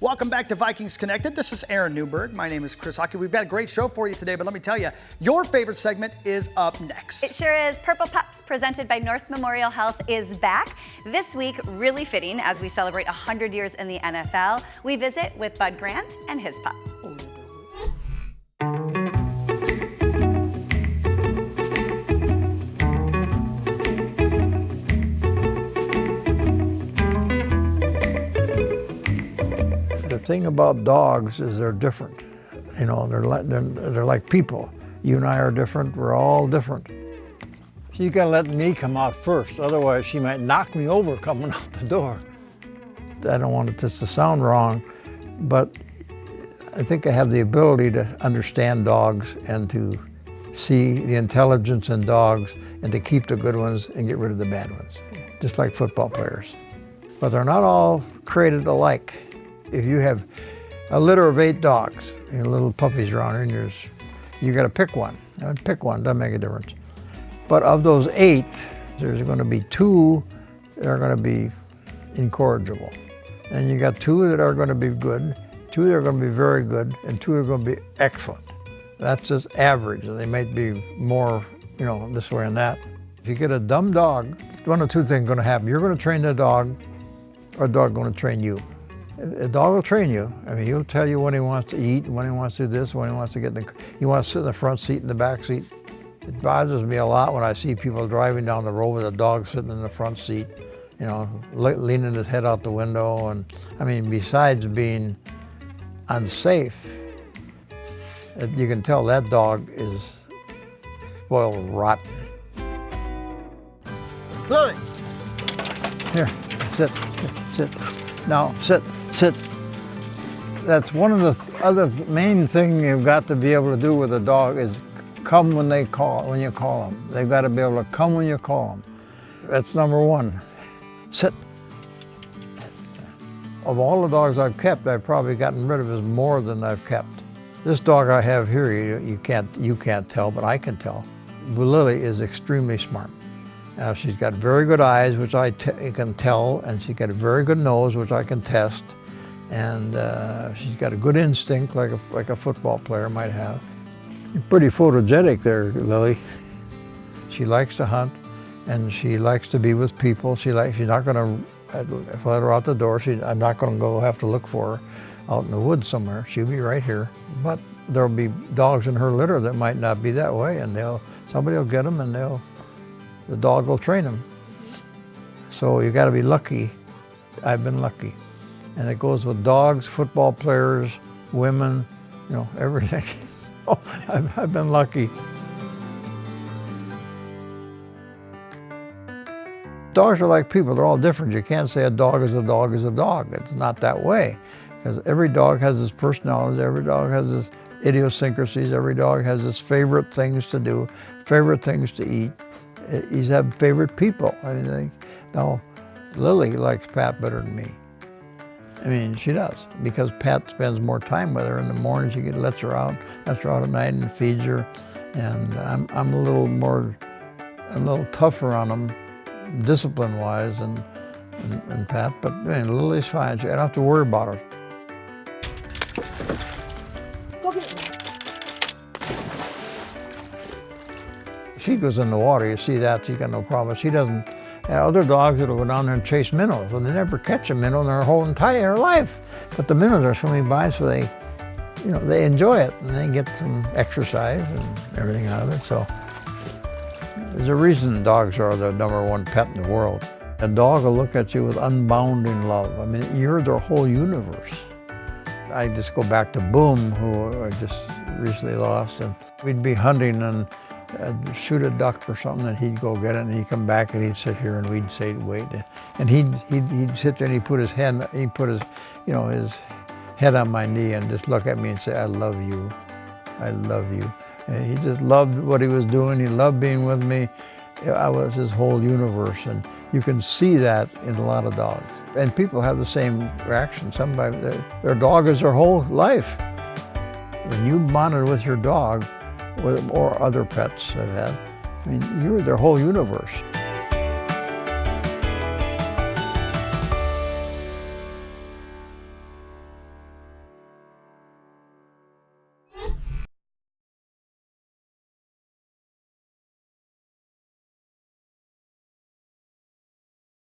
Welcome back to Vikings Connected. This is Aaron Newberg. My name is Chris Hockey. We've got a great show for you today, but let me tell you, your favorite segment is up next. It sure is. Purple Pups, presented by North Memorial Health, is back. This week, really fitting as we celebrate 100 years in the NFL. We visit with Bud Grant and his pup. The thing about dogs is they're different. You know, they're like people. You and I are different, we're all different. She's gotta let me come out first, otherwise she might knock me over coming out the door. I don't want it just to sound wrong, but I think I have the ability to understand dogs and to see the intelligence in dogs and to keep the good ones and get rid of the bad ones, just like football players. But they're not all created alike. If you have a litter of 8 dogs, little puppies around here, and you got to pick one. Pick one, doesn't make a difference. But of those 8, there's going to be 2 that are going to be incorrigible. And you got 2 that are going to be good, 2 that are going to be very good, and 2 are going to be excellent. That's just average. They might be more, this way and that. If you get a dumb dog, one of 2 things are going to happen. You're going to train the dog, or the dog is going to train you. A dog will train you. I mean, he'll tell you when he wants to eat, when he wants to do this, when he wants to he wants to sit in the front seat and the back seat. It bothers me a lot when I see people driving down the road with a dog sitting in the front seat, leaning his head out the window. And I mean, besides being unsafe, you can tell that dog is spoiled rotten. Lilly! Here, sit. Now, sit. That's one of the other main things you've got to be able to do with a dog is come when you call them. They've got to be able to come when you call them. That's number 1. Sit. Of all the dogs I've kept, I've probably gotten rid of more than I've kept. This dog I have here, you can't tell, but I can tell. Lilly is extremely smart. She's got very good eyes, which I can tell, and she's got a very good nose, which I can test, and she's got a good instinct, like a football player might have. You're pretty photogenic there, Lilly. She likes to hunt, and she likes to be with people. She's not going to, if I let her out the door, I'm not going to go have to look for her out in the woods somewhere. She'll be right here. But there'll be dogs in her litter that might not be that way, and somebody will get them, and the dog will train them. So you got to be lucky. I've been lucky. And it goes with dogs, football players, women, everything. Oh, I've been lucky. Dogs are like people, they're all different. You can't say a dog is a dog is a dog. It's not that way. Because every dog has its personality, every dog has its idiosyncrasies, every dog has its favorite things to do, favorite things to eat. He's had favorite people. Now, Lilly likes Pat better than me. I mean, she does, because Pat spends more time with her. In the morning, she lets her out at night and feeds her. And I'm a little tougher on him, discipline-wise, than Pat. But Lily's fine. I don't have to worry about her. She goes in the water, you see that, she's got no problem. She doesn't, other dogs that'll go down there and chase minnows. Well, they never catch a minnow in their whole entire life. But the minnows are swimming by, so they enjoy it, and they get some exercise and everything out of it. So there's a reason dogs are the #1 pet in the world. A dog will look at you with unbounding love. I mean, you're their whole universe. I just go back to Boom, who I just recently lost, and we'd be hunting and I'd shoot a duck or something, and he'd go get it, and he'd come back, and he'd sit here, and we'd say, wait, and he'd sit there, and he'd put his his head on my knee, and just look at me and say, I love you, I love you. And he just loved what he was doing. He loved being with me. I was his whole universe, and you can see that in a lot of dogs. And people have the same reaction. Somebody, their dog is their whole life. When you bonded with your dog, or other pets I've had, I mean, you're their whole universe.